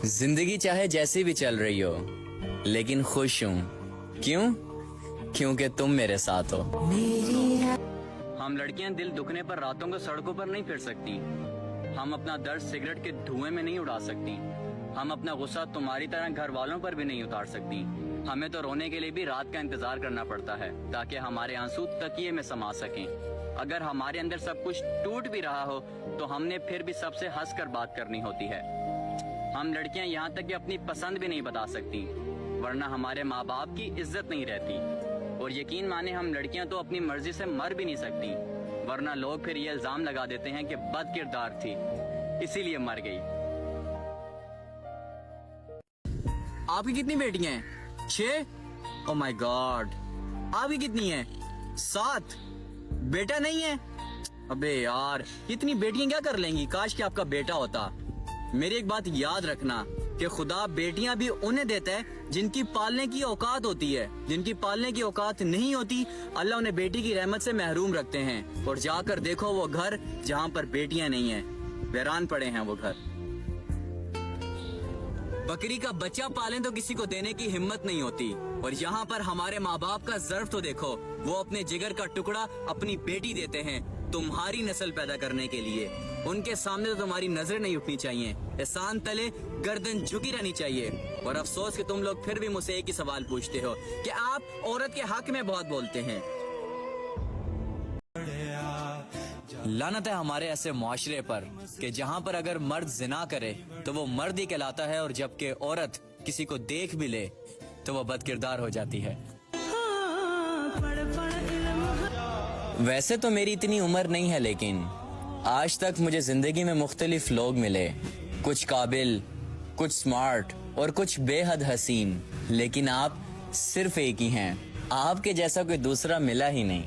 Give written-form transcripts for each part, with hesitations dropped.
जिंदगी चाहे जैसी भी चल रही हो, लेकिन खुश हूँ। क्यों? क्योंकि तुम मेरे साथ हो। हम लड़कियां दिल दुखने पर रातों को सड़कों पर नहीं फिर सकती। हम अपना दर्द सिगरेट के धुएं में नहीं उड़ा सकती। हम अपना गुस्सा तुम्हारी तरह घर वालों पर भी नहीं उतार सकती। हमें तो रोने के लिए भी रात का इंतजार करना पड़ता है ताकि हमारे आंसू तकिए में समा सकें। अगर हमारे अंदर सब कुछ टूट भी रहा हो तो हमने फिर भी सबसे हंसकर बात करनी होती है। हम लड़कियां यहाँ तक कि अपनी पसंद भी नहीं बता सकती, वरना हमारे माँ बाप की इज्जत नहीं रहती। और यकीन माने हम लड़कियां तो अपनी मर्जी से मर भी नहीं सकती, वरना लोग फिर ये इल्जाम लगा देते हैं कि बद किरदार थी इसीलिए मर गई। आपकी कितनी बेटियां हैं? 6? Oh my God. आपकी कितनी हैं? 7? बेटा नहीं है? अबे यार, इतनी बेटियां क्या कर लेंगी? काश कि आपका बेटा होता। मेरी एक बात याद रखना कि खुदा बेटियां भी उन्हें देता है जिनकी पालने की औकात होती है। जिनकी पालने की औकात नहीं होती, अल्लाह उन्हें बेटी की रहमत से महरूम रखते हैं। और जाकर देखो वो घर जहाँ पर बेटियां नहीं है, वीरान पड़े हैं वो घर। बकरी का बच्चा पालें तो किसी को देने की हिम्मत नहीं होती, और यहाँ पर हमारे माँ बाप का ज़र्फ तो देखो। वो अपने जिगर का टुकड़ा अपनी बेटी देते हैं तुम्हारी नस्ल पैदा करने के लिए। उनके सामने तो तुम्हारी नजरें नहीं उठनी चाहिए, एहसान तले गर्दन झुकी रहनी चाहिए। और अफसोस कि तुम लोग फिर भी मुझसे एक ही सवाल पूछते हो कि आप औरत के हक में बहुत बोलते हैं। लानत है हमारे ऐसे मुआशरे पर कि जहाँ पर अगर मर्द जिना करे तो वो मर्द ही कहलाता है, और जबकि औरत किसी को देख भी ले तो वो बदकिरदार हो जाती है। वैसे तो मेरी इतनी उम्र नहीं है, लेकिन आज तक मुझे जिंदगी में मुख्तलिफ लोग मिले, कुछ काबिल, कुछ स्मार्ट और कुछ बेहद हसीन, लेकिन आप सिर्फ एक ही हैं। आपके जैसा कोई दूसरा मिला ही नहीं।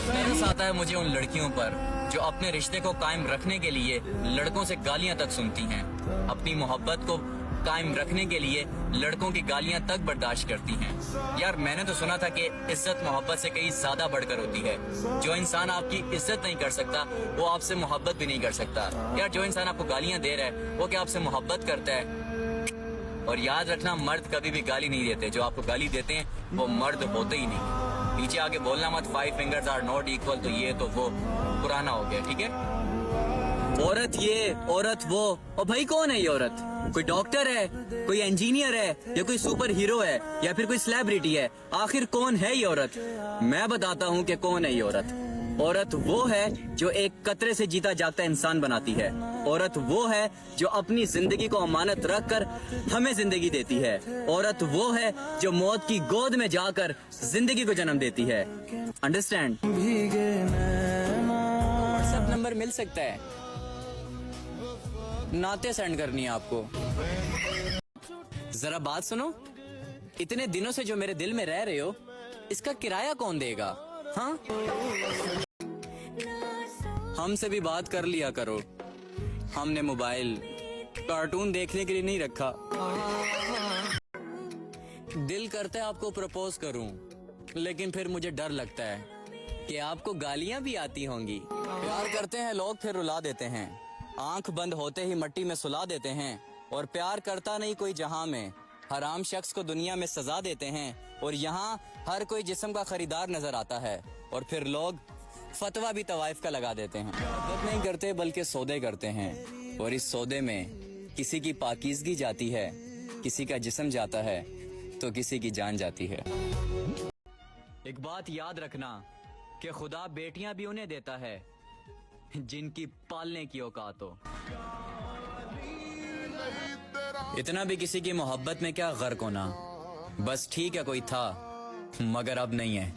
तरस आता है मुझे उन लड़कियों पर जो अपने रिश्ते को कायम रखने के लिए लड़कों से गालियां तक सुनती हैं, अपनी मोहब्बत को कायम रखने के लिए लड़कों की गालियां तक बर्दाश्त करती हैं। यार, मैंने तो सुना था कि इज्जत मोहब्बत से कहीं ज्यादा बढ़कर होती है। जो इंसान आपकी इज्जत नहीं कर सकता वो आपसे मोहब्बत भी नहीं कर सकता। यार, जो इंसान आपको गालियां दे रहा है वो क्या आपसे मोहब्बत करता है? और याद रखना, मर्द कभी भी गाली नहीं देते। जो आपको गाली देते हैं वो मर्द होते ही नहीं। पीछे आगे बोलना मत 5 fingers are not equal, तो ये तो वो पुराना हो गया, ठीक है? औरत ये, औरत वो। और भाई कौन है ये औरत? कोई डॉक्टर है, कोई इंजीनियर है, या कोई सुपर हीरो है, या फिर कोई सेलिब्रिटी है? आखिर कौन है ये औरत? मैं बताता हूँ कि कौन है ये औरत। औरत वो है जो एक कतरे से जीता जागता इंसान बनाती है। औरत वो है जो अपनी जिंदगी को अमानत रखकर हमें जिंदगी देती है। औरत वो है जो मौत की गोद में जाकर जिंदगी को जन्म देती है। अंडरस्टैंड? व्हाट्सएप नंबर मिल सकता है, नाते सेंड करनी है आपको। जरा बात सुनो, इतने दिनों से जो मेरे दिल में रह रहे हो, इसका किराया कौन देगा? हाँ, हमसे भी बात कर लिया करो। हमने मोबाइल कार्टून देखने के लिए नहीं रखा। दिल करता है आपको प्रपोज करूं, लेकिन फिर मुझे डर लगता है कि आपको गालियां भी आती होंगी। प्यार करते हैं लोग, फिर रुला देते हैं। आंख बंद होते ही मट्टी में सुला देते हैं। और प्यार करता नहीं कोई जहां में, हराम शख्स को दुनिया में सजा देते हैं। और यहाँ हर कोई जिस्म का खरीदार नजर आता है, और फिर लोग फतवा भी तवाइफ का लगा देते हैं। मोहब्बत नहीं करते बल्कि सौदे करते हैं, और इस सौदे में किसी की पाकीज़गी जाती है, किसी का जिस्म जाता है, तो किसी की जान जाती है। एक बात याद रखना कि खुदा बेटियां भी उन्हें देता है जिनकी पालने की औकात हो। इतना भी किसी की मोहब्बत में क्या गर्क होना। बस ठीक है, कोई था मगर अब नहीं है।